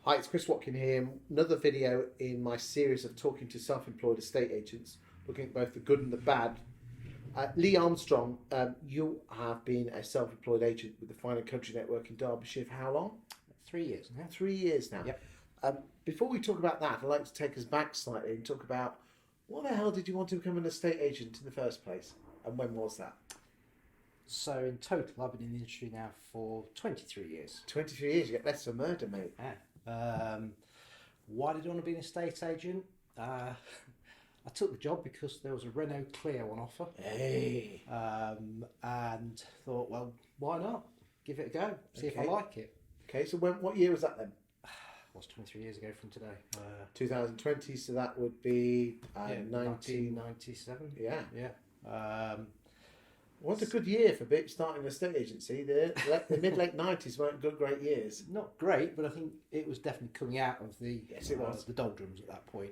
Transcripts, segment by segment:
Hi, it's Chris Watkin here. Another video in my series of talking to self-employed estate agents, looking at both the good and the bad. Lee Armstrong, you have been a self-employed agent with the Fine and Country Network in Derbyshire for how long? 3 years now. 3 years now. Yep. Before we talk about that, I'd like to take us back slightly and talk about what the hell did you want to become an estate agent in the first place, and when was that? So in total, I've been in the industry now for 23 years. 23 years. You get less than murder, mate. Yeah. Why did I want to be an estate agent? I took the job because there was a Renault Clio on offer. Hey. And thought, well, why not? Give it a go. See if I like it. Okay. So what year was that then? It was 23 years ago from today. 2020. So that would be 1997. Yeah. Yeah. What a good year for starting an estate agency. The mid-late 90s weren't great years. Not great, but I think it was definitely coming out of the Yes, it was. the doldrums at that point.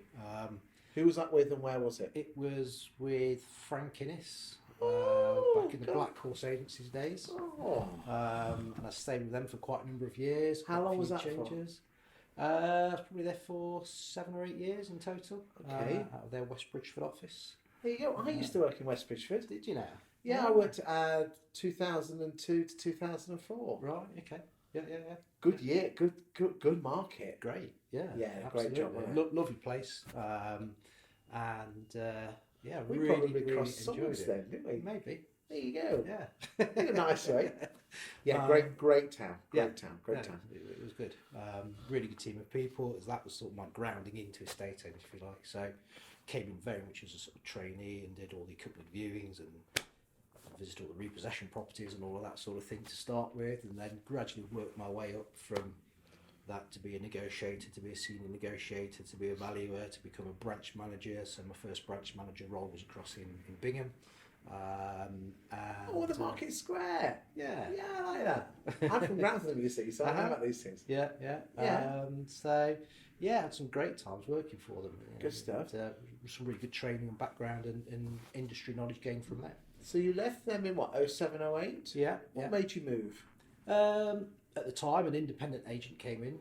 Who was that with and where was it? It was with Frank Innes back in the God. Black Horse Agencies days. Oh. And I stayed with them for quite a number of years. How long a few was that for? changes. I was probably there for 7 or 8 years in total. Okay. Out of their West Bridgeford office. There you go. I used to work in West Bridgeford. Did you know? Yeah, I worked 2002 to 2004. Right. Okay. Yeah. Good year. Good market. Great. Yeah. Yeah, great job, absolutely. wasn't it? Lovely place. Yeah, We really, probably really crossed enjoyed swords it. then, didn't we? Maybe. There you go. Yeah. In a nice way. Yeah, great town. Great town. It was good. Really good team of people. That was sort of my grounding into estate agents, if you like. So came in very much as a sort of trainee and did all the couple of viewings and visited all the repossession properties and all of that sort of thing to start with, and then gradually worked my way up from that to be a negotiator, to be a senior negotiator, to be a valuer, to become a branch manager. So my first branch manager role was across in Bingham. The market square. Yeah. Yeah, I like that. I'm from Grantham, you see, so I know about these things. Yeah. Yeah. So, yeah, had some great times working for them. Good stuff. And, some really good training and background and industry knowledge gained from there. So you left them in what, 07, 08? Yeah. What made you move? At the time, an independent agent came in,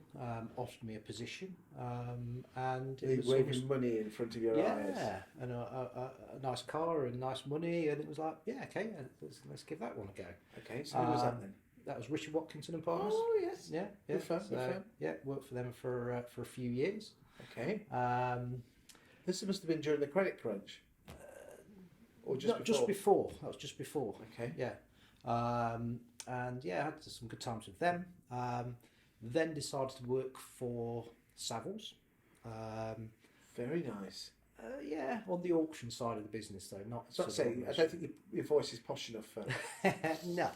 offered me a position, and He was waving money in front of your eyes. Yeah, and a nice car and nice money, and it was like, yeah, okay, let's give that one a go. Okay, so who was that then? That was Richard Watkinson and Partners. Oh yes. Yeah. Good firm. Yeah, worked for them for a few years. Okay. This must have been during the credit crunch. Or Just before. That was just before. Okay. Yeah. And yeah, I had some good times with them. Then decided to work for Savills. Very nice. Yeah, on the auction side of the business though, not. So I say, I don't think your voice is posh enough for. No.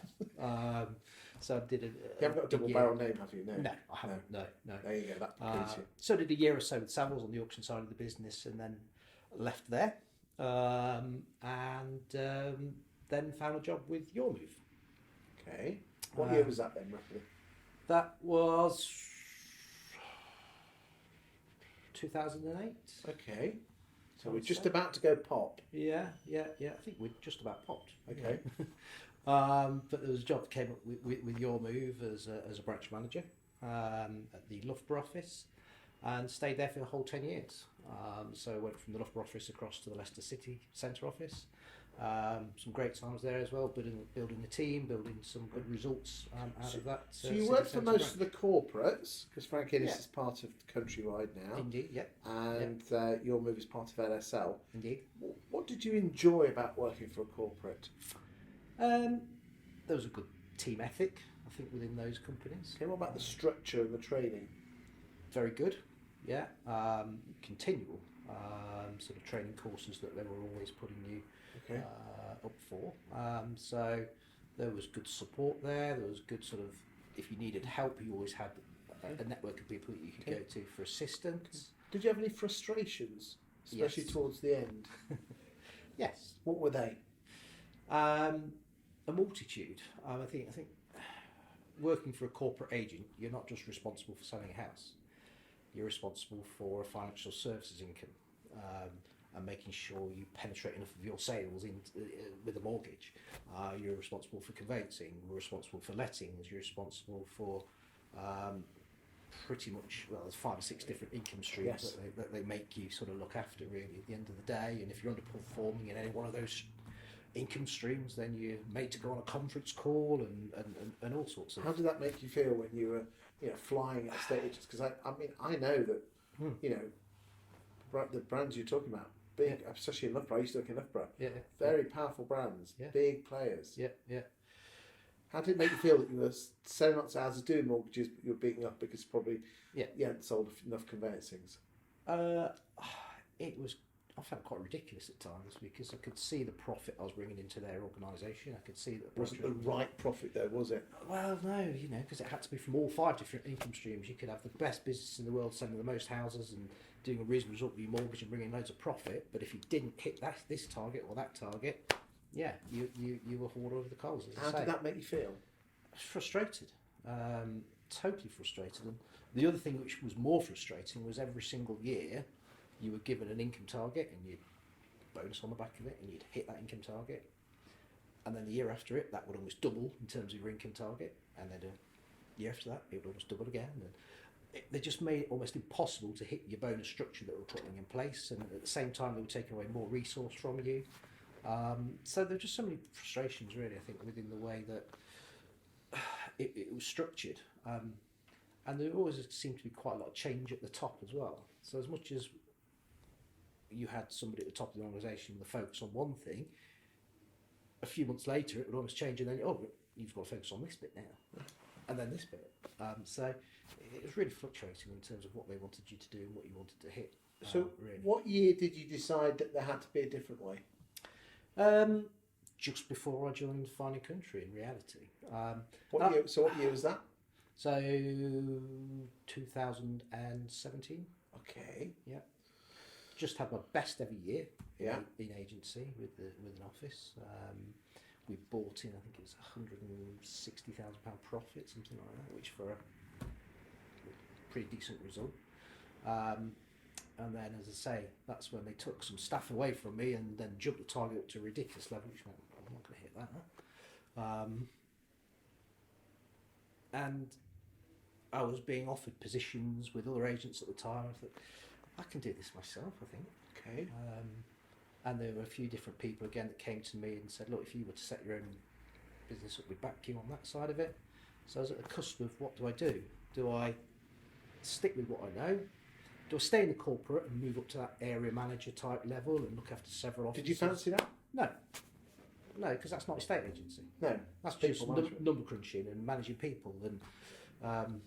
So I did a. You haven't got a double barrel name, have you? No, I haven't. No. There you go. That completes it. So I did a year or so with Savills on the auction side of the business, and then left there, then found a job with Your Move. Okay. What year was that then, roughly? That was 2008. Okay. So we're just about to go pop. Yeah. I think we're just about popped. Okay. But there was a job that came up with Your Move as a branch manager at the Loughborough office, and stayed there for the whole 10 years. So I went from the Loughborough office across to the Leicester City Centre office. Some great times there as well, building the team, building some good results out of that. So you worked for most of the corporates, because Frank Innes is part of Countrywide now. Indeed, yeah. And Your Move is part of LSL. Indeed. What did you enjoy about working for a corporate? There was a good team ethic, I think, within those companies. Okay, what about the structure and the training? Very good, yeah. Continual sort of training courses that they were always putting you up for. So there was good support there. There was good sort of, if you needed help, you always had a network of people that you could go to for assistance. Did you have any frustrations, especially towards the end? Yes. What were they? A multitude. I think working for a corporate agent, you're not just responsible for selling a house. You're responsible for a financial services income. And making sure you penetrate enough of your sales with a mortgage. You're responsible for conveyancing, you're responsible for lettings, you're responsible for pretty much, well, there's 5 or 6 different income streams Yes. that they make you sort of look after really at the end of the day. And if you're underperforming in any one of those income streams, then you're made to go on a conference call and all sorts of. How did that make you feel when you were, flying at estate agents? Because I mean, I know that, the brands you're talking about, big, especially in Loughborough. I used to work in Loughborough. Yeah. Very powerful brands, Yeah. big players. Yeah, yeah. How did it make you feel that you were selling lots of houses, doing mortgages, but you were beating up because probably you hadn't sold enough conveyancings? It was. I felt quite ridiculous at times because I could see the profit I was bringing into their organisation. I could see that It wasn't the right profit though, was it? Well, no, because it had to be from all 5 different income streams. You could have the best business in the world, selling the most houses and doing a reasonable result with your mortgage and bringing loads of profit. But if you didn't hit this target or that target, you were hauled over the coals. How did that make you feel? I was frustrated, totally frustrated. And the other thing which was more frustrating was every single year you were given an income target and you'd bonus on the back of it and you'd hit that income target. And then the year after it, that would almost double in terms of your income target. And then the year after that, it would almost double again. And they just made it almost impossible to hit your bonus structure that they were putting in place. And at the same time, they were taking away more resource from you. So there were just so many frustrations, really, I think, within the way that it was structured. And there always seemed to be quite a lot of change at the top as well. So as much as you had somebody at the top of the organisation with a focus on one thing, a few months later it would almost change and then, you've got to focus on this bit now, and then this bit. So it was really fluctuating in terms of what they wanted you to do and what you wanted to hit. So really. What year did you decide that there had to be a different way? Just before I joined Fine & Country, in reality. What year was that? So 2017. Okay. Yeah. Just had my best ever year in agency with an office. We bought in, I think it was £160,000 profit, something like that, which for a pretty decent result. And then, as I say, that's when they took some staff away from me and then jumped the target up to a ridiculous level, which meant I'm not going to hit that. And I was being offered positions with other agents at the time. I thought, I can do this myself, I think. Okay. And there were a few different people again that came to me and said, look, if you were to set your own business up, we'd back you on that side of it. So I was at the cusp of, what do I do? Do I stick with what I know? Do I stay in the corporate and move up to that area manager type level and look after several offices? Did you fancy that? No, because that's not estate agency. No, That's people just management. number crunching and managing people. And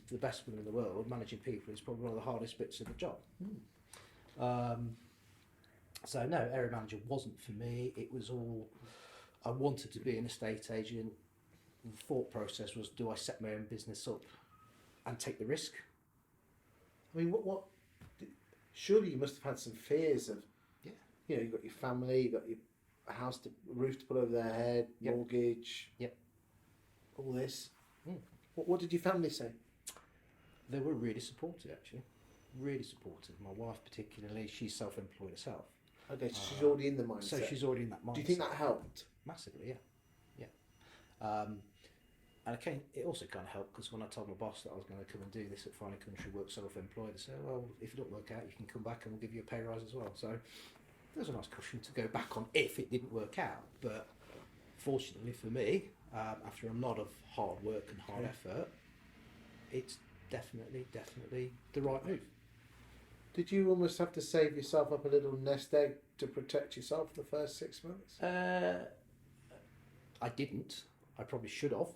the best one in the world, managing people, is probably one of the hardest bits of the job. So no, area manager wasn't for me. It was all, I wanted to be an estate agent. The thought process was, do I set my own business up and take the risk? I mean, what? Surely you must have had some fears of, you've got your family, you've got your house, roof to put over their head, mortgage, all this. What did your family say? They were really supportive, actually. Really supportive. My wife particularly, she's self-employed herself. Okay, so she's already in the mindset. So she's already in that mindset. Do you think that helped? Massively, yeah. And it also kind of helped because when I told my boss that I was going to come and do this at Fine & Country, work self-employed, they said, well, if it don't work out, you can come back and we'll give you a pay rise as well. So there's a nice cushion to go back on if it didn't work out. But fortunately for me, after a lot of hard work and hard effort, it's definitely the right move. Did you almost have to save yourself up a little nest egg to protect yourself for the first 6 months? I didn't. I probably should have,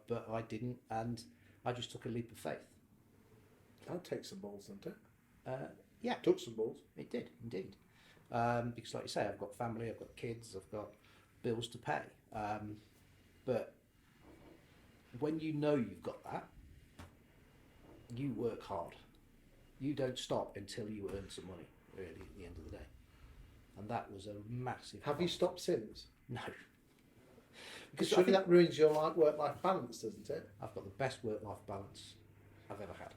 but I didn't, and I just took a leap of faith. That takes some balls, doesn't it? Yeah. Took some balls. It did, indeed. Because like you say, I've got family, I've got kids, I've got bills to pay. But when you know you've got that, you work hard. You don't stop until you earn some money, really, at the end of the day. And that was a massive... Have you stopped since? No. Because surely that ruins your work-life balance, doesn't it? I've got the best work-life balance I've ever had.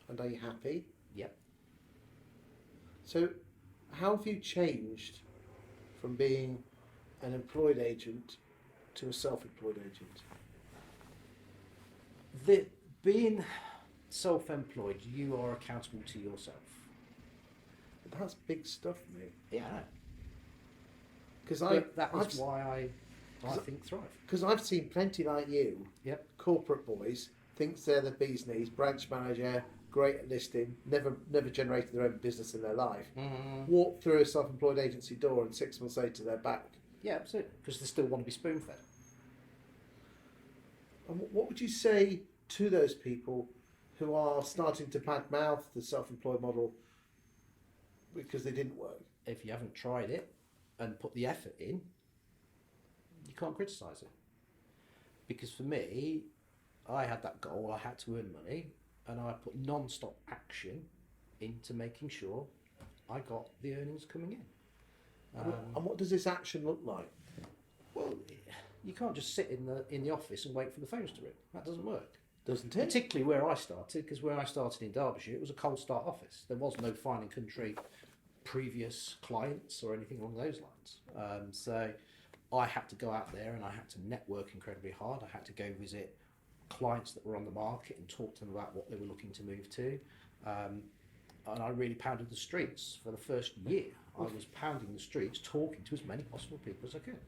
And are you happy? Yep. So, how have you changed from being an employed agent to a self-employed agent? self-employed, you are accountable to yourself. That's big stuff, mate. Yeah, I know. Because That is why I think Thrive. Because I've seen plenty like you, Yep. corporate boys, thinks they're the bee's knees, branch manager, great at listing, never generated their own business in their life, walk through a self-employed agency door and 6 months later they're back. Yeah, absolutely. Because they still want to be spoon-fed. And what would you say to those people who are starting to badmouth the self-employed model because they didn't work? If you haven't tried it and put the effort in, you can't criticise it. Because for me, I had that goal, I had to earn money, and I put non-stop action into making sure I got the earnings coming in. And what does this action look like? Well, you can't just sit in the office and wait for the phones to ring. That doesn't work. Doesn't it? Particularly where I started, because where I started in Derbyshire, it was a cold start office. There was no fine and country previous clients or anything along those lines. So I had to go out there and I had to network incredibly hard. I had to go visit clients that were on the market and talk to them about what they were looking to move to. And I really pounded the streets for the first year. I was pounding the streets, talking to as many possible people as I could.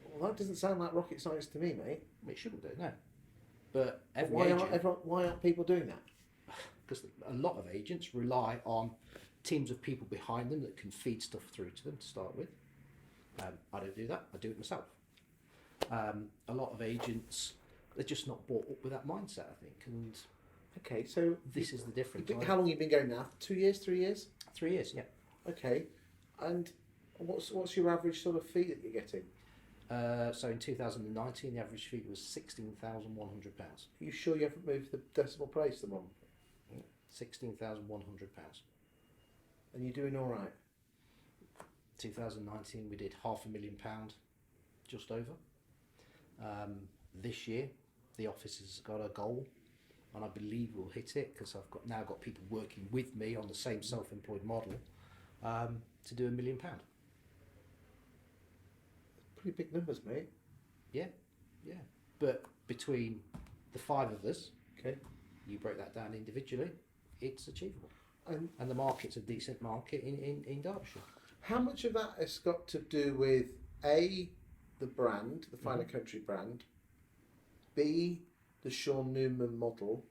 Well, that doesn't sound like rocket science to me, mate. It shouldn't do, no. But every Why agent, aren't people doing that? because a lot of agents rely on teams of people behind them that can feed stuff through to them to start with. I don't do that. I do it myself. A lot of agents, they're just not brought up with that mindset, I think. And Okay, so this is the difference. how long have you been going now? 2 years, 3 years? 3 years, yeah. Okay, and what's your average sort of fee that you're getting? So in 2019, the average fee was £16,100. Are you sure you haven't moved the decimal place the wrong? £16,100. And you're doing all right? 2019, we did £500,000, just over. This year, the office has got a goal, and I believe we'll hit it because I've now got people working with me on the same self-employed model to do £1 million. Pretty big numbers, mate. Yeah. But between the 5 of us, Okay. you break that down individually, it's achievable. And And the market's a decent market in Derbyshire. how much of that has got to do with A, the brand, the Finer Country brand, B, the Sean Newman model,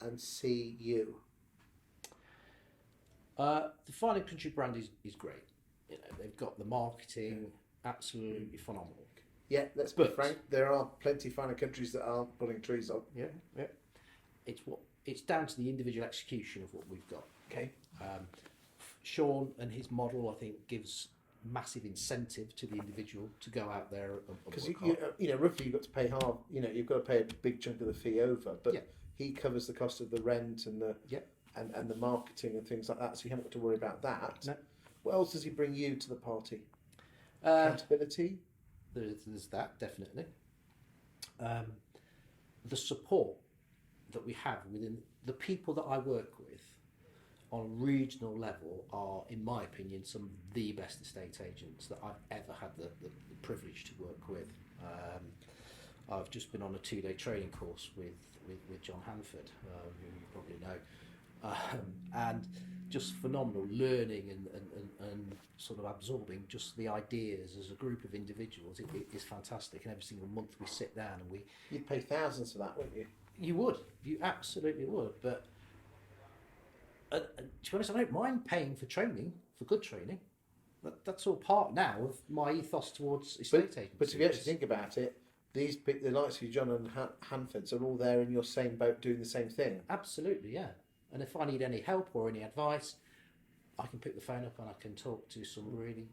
and C, you? The Fine and Country brand is great. You know, they've got the marketing, absolutely phenomenal. Yeah, let's be But- frank, there are plenty of Finer Countries that aren't pulling trees up. Yeah. It's down to the individual execution of what we've got. Okay. Sean and his model, I think, gives massive incentive to the individual to go out there and Because work hard. roughly you've got to pay half. You've got to pay a big chunk of the fee over, but Yeah. he covers the cost of the rent and the Yeah. and the marketing and things like that. So you haven't got to worry about that. No. What else does he bring you to the party? Uh, Accountability. there's that, definitely. The support that we have within the people that I work with on a regional level are, in my opinion, some of the best estate agents that I've ever had the privilege to work with. I've just been on a 2-day training course with John Hanford, who you probably know, and just phenomenal learning and sort of absorbing just the ideas as a group of individuals. It is fantastic, and every single month we sit down and You'd pay thousands for that, wouldn't you? you absolutely would, but to be honest, I don't mind paying for training, for good training. That's all part now of my ethos towards estate agency. But if you actually think about it, the likes of you, John and Hanfords, are all there in your same boat doing the same thing. Absolutely, yeah. And if I need any help or any advice, I can pick the phone up and I can talk to some really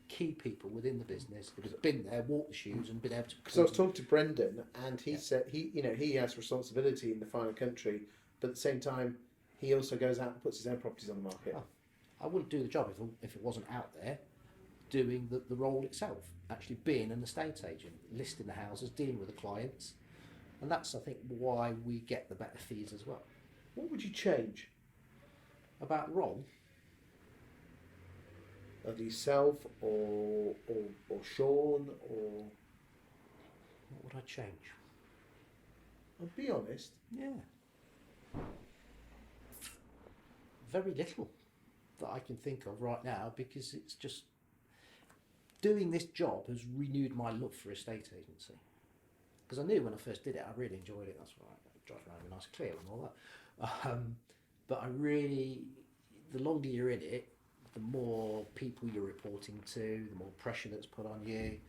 key people within the business that have been there, walked the shoes, and been able to. Because I was talking to Brendan, and he said he has responsibility in the Finer Country, but at the same time, he also goes out and puts his own properties on the market. Oh, I wouldn't do the job if it wasn't out there doing the role itself, actually being an estate agent, listing the houses, dealing with the clients, and that's, I think, why we get the better fees as well. What would you change? About the role, Of yourself or Sean or? what would I change? I'll be honest. Yeah. Very little that I can think of right now, because it's just doing this job has renewed my love for estate agency. Because I knew when I first did it, I really enjoyed it. That's right, I drive around with a nice Clio and all that. But I really, the longer you're in it, the more people you're reporting to, the more pressure that's put on you.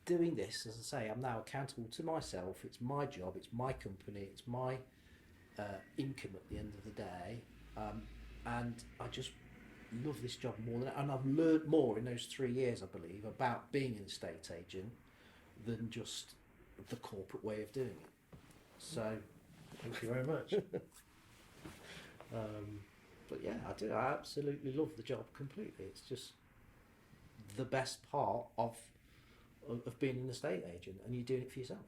Doing this, as I say, I'm now accountable to myself. It's my job, it's my company, it's my income at the end of the day, and I just love this job more than, and I've learned more in those 3 years, I believe, about being an estate agent than just the corporate way of doing it. So, Thank you very much. but yeah, I do. I absolutely love the job completely. It's just the best part of being an estate agent, and you're doing it for yourself.